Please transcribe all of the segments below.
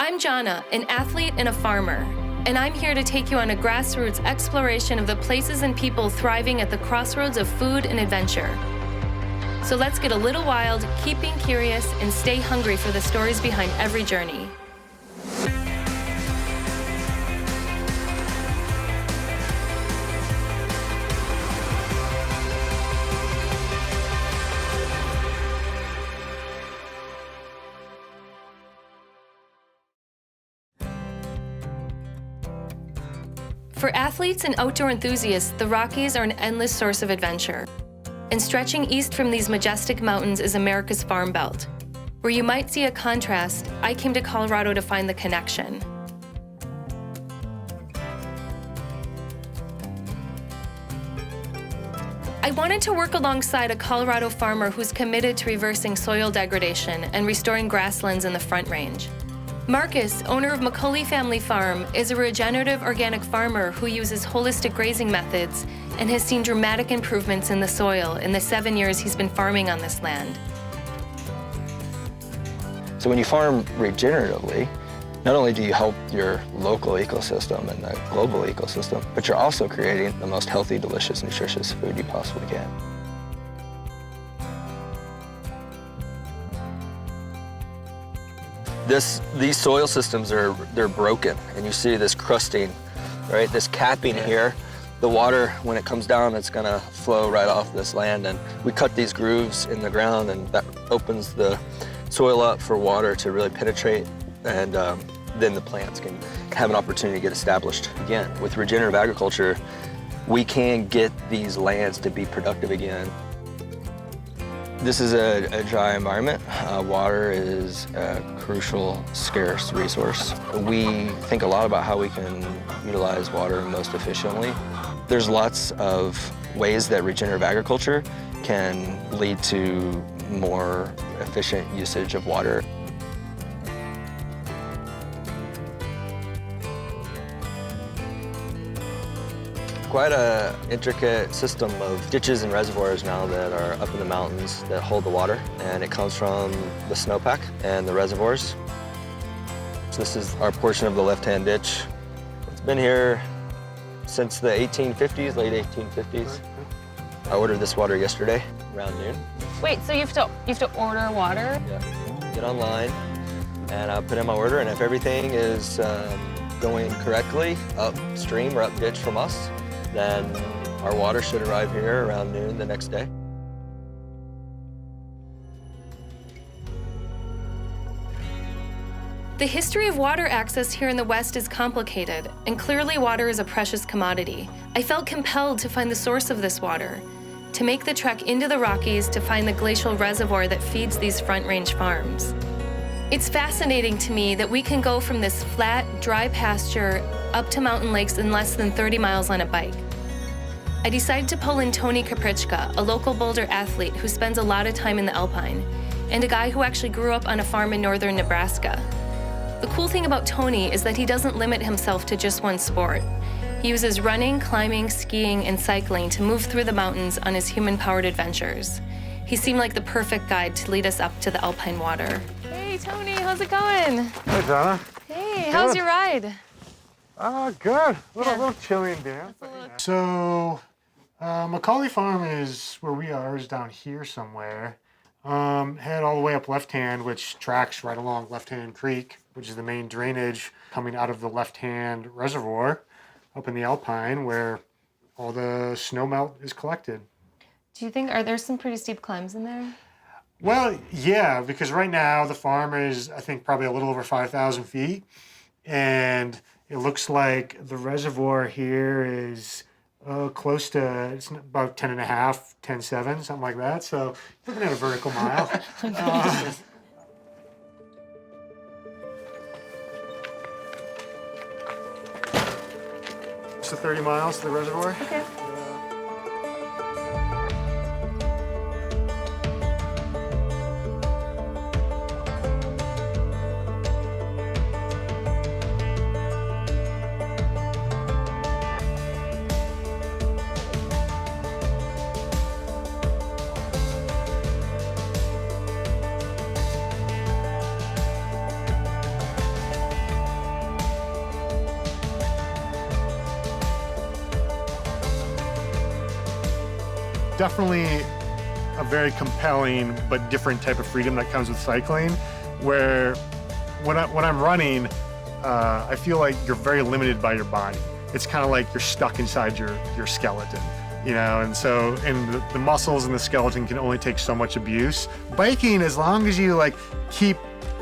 I'm Jonnah, an athlete and a farmer, and I'm here to take you on a grassroots exploration of the places and people thriving at the crossroads of food and adventure. So let's get a little wild, keep being curious, and stay hungry for the stories behind every journey. For athletes and outdoor enthusiasts, the Rockies are an endless source of adventure. And stretching east from these majestic mountains is America's Farm Belt. Where you might see a contrast, I came to Colorado to find the connection. I wanted to work alongside a Colorado farmer who's committed to reversing soil degradation and restoring grasslands in the Front Range. Marcus, owner of McCauley Family Farm, is a regenerative organic farmer who uses holistic grazing methods and has seen dramatic improvements in the soil in the 7 years he's been farming on this land. So when you farm regeneratively, not only do you help your local ecosystem and the global ecosystem, but you're also creating the most healthy, delicious, nutritious food you possibly can. These soil systems they're broken, and you see this crusting, right? This capping here. The water, when it comes down, it's gonna flow right off this land, and we cut these grooves in the ground, and that opens the soil up for water to really penetrate, and then the plants can have an opportunity to get established again. With regenerative agriculture, we can get these lands to be productive again. This is a dry environment. Water is a crucial, scarce resource. We think a lot about how we can utilize water most efficiently. There's lots of ways that regenerative agriculture can lead to more efficient usage of water. Quite an intricate system of ditches and reservoirs now that are up in the mountains that hold the water, and it comes from the snowpack and the reservoirs. So this is our portion of the left-hand ditch. It's been here since the 1850s, late 1850s. I ordered this water yesterday around noon. Wait, so you have to order water? Yeah, get online and put in my order, and if everything is going correctly upstream or up ditch from us, then our water should arrive here around noon the next day. The history of water access here in the West is complicated, and clearly water is a precious commodity. I felt compelled to find the source of this water, to make the trek into the Rockies to find the glacial reservoir that feeds these Front Range farms. It's fascinating to me that we can go from this flat, dry pasture up to mountain lakes in less than 30 miles on a bike. I decided to pull in Tony Caprica, a local boulder athlete who spends a lot of time in the Alpine, and a guy who actually grew up on a farm in northern Nebraska. The cool thing about Tony is that he doesn't limit himself to just one sport. He uses running, climbing, skiing, and cycling to move through the mountains on his human-powered adventures. He seemed like the perfect guide to lead us up to the Alpine water. Hey, Tony, how's it going? Hey, Jonnah. Hey, how's your ride? Good. A little chilly and damp. So, McCauley Farm is where we are, is down here somewhere. Head all the way up left-hand, which tracks right along Left-Hand Creek, which is the main drainage coming out of the left-hand reservoir up in the Alpine, where all the snow melt is collected. Do you think, are there some pretty steep climbs in there? Well, yeah, because right now the farm is, I think, probably a little over 5,000 feet. And it looks like the reservoir here is close to, it's about 10.5, 10.7, something like that. So you're looking at a vertical mile. So 30 miles to the reservoir. Okay. definitely a very compelling but different type of freedom that comes with cycling, where when I'm running, I feel like you're very limited by your body. It's kind of like you're stuck inside your skeleton, you know, and the muscles and the skeleton can only take so much abuse. Biking, as long as you like keep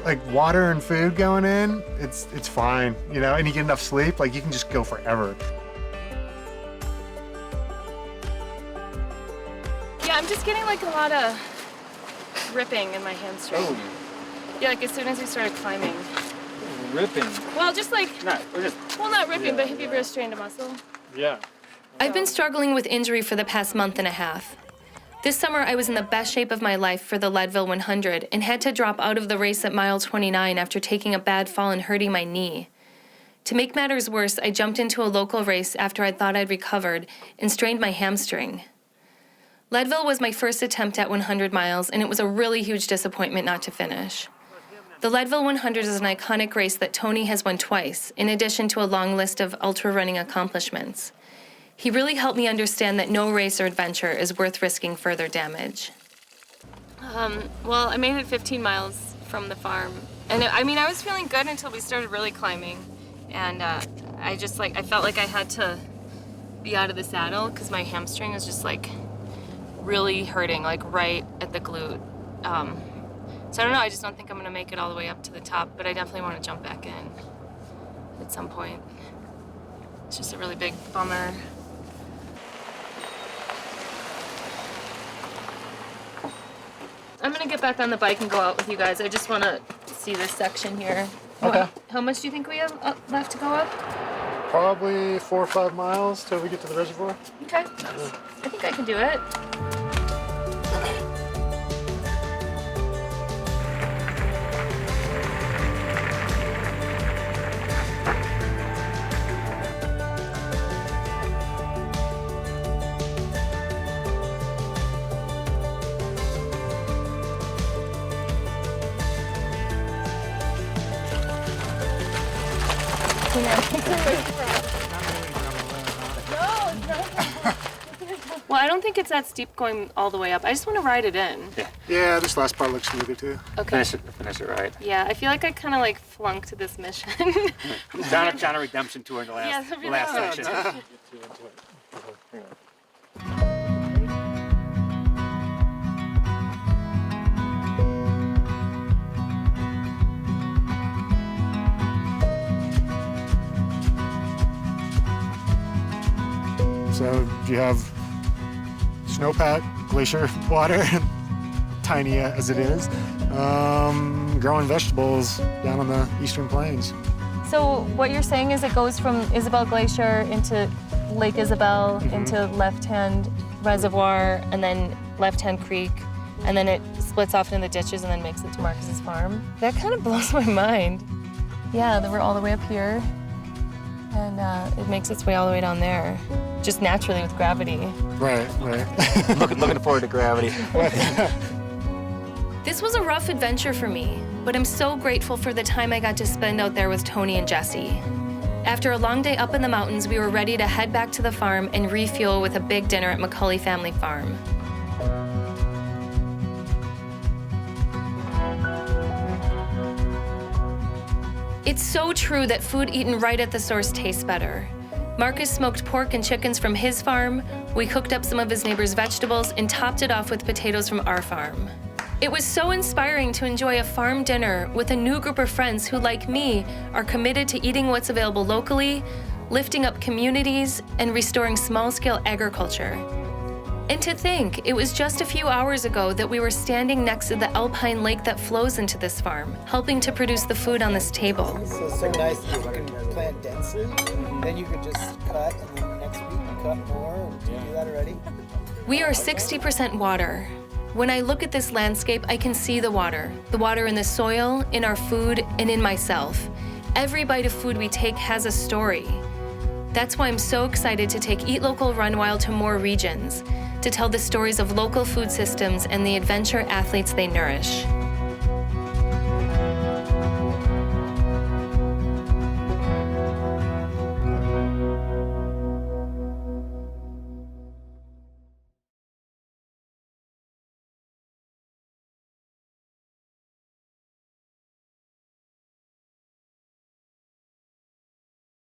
like water and food going in, it's fine, you know, and you get enough sleep, like you can just go forever. Yeah, I'm just getting like a lot of ripping in my hamstring. Oh, Yeah, like as soon as we started climbing. ripping. Well, just like, Well, not ripping, but have you ever strained a muscle? Yeah. I've been struggling with injury for the past month and a half. This summer, I was in the best shape of my life for the Leadville 100 and had to drop out of the race at mile 29 after taking a bad fall and hurting my knee. To make matters worse, I jumped into a local race after I thought I'd recovered and strained my hamstring. Leadville was my first attempt at 100 miles, and it was a really huge disappointment not to finish. The Leadville 100 is an iconic race that Tony has won twice, in addition to a long list of ultra-running accomplishments. He really helped me understand that no race or adventure is worth risking further damage. Well, I made it 15 miles from the farm. And I was feeling good until we started really climbing. And I felt like I had to be out of the saddle because my hamstring was just like really hurting, like right at the glute. So I don't know, I just don't think I'm gonna make it all the way up to the top, but I definitely want to jump back in at some point. It's just a really big bummer. I'm gonna get back on the bike and go out with you guys. I just want to see this section here. Okay. How much do you think we have left to go up? Probably 4 or 5 miles till we get to the reservoir. Okay. I think I can do it. Well, I don't think it's that steep going all the way up. I just want to ride it in. Yeah, this last part looks smoother too. Okay. Finish it right. Yeah, I feel like I kind of like flunked this mission. Jonnah Redemption tour in the last, Yeah, last section. So you have snowpack, glacier water, tiny as it is, growing vegetables down on the eastern plains. So what you're saying is it goes from Isabel Glacier into Lake Isabel, into Left-Hand Reservoir, and then Left-Hand Creek, and then it splits off into the ditches and then makes it to Marcus's farm. That kind of blows my mind. Yeah, that we're all the way up here, and it makes its way all the way down there, just naturally with gravity. Right. Looking forward to gravity. This was a rough adventure for me, but I'm so grateful for the time I got to spend out there with Tony and Jesse. After a long day up in the mountains, we were ready to head back to the farm and refuel with a big dinner at McCauley Family Farm. It's so true that food eaten right at the source tastes better. Marcus smoked pork and chickens from his farm, we cooked up some of his neighbor's vegetables, and topped it off with potatoes from our farm. It was so inspiring to enjoy a farm dinner with a new group of friends who, like me, are committed to eating what's available locally, lifting up communities, and restoring small-scale agriculture. And to think, it was just a few hours ago that we were standing next to the alpine lake that flows into this farm, helping to produce the food on this table. So nice that you can plant densely, then you can just cut, and then next week you cut more, and you do that already? We are 60% water. When I look at this landscape, I can see the water in the soil, in our food, and in myself. Every bite of food we take has a story. That's why I'm so excited to take Eat Local, Run Wild to more regions, to tell the stories of local food systems and the adventure athletes they nourish.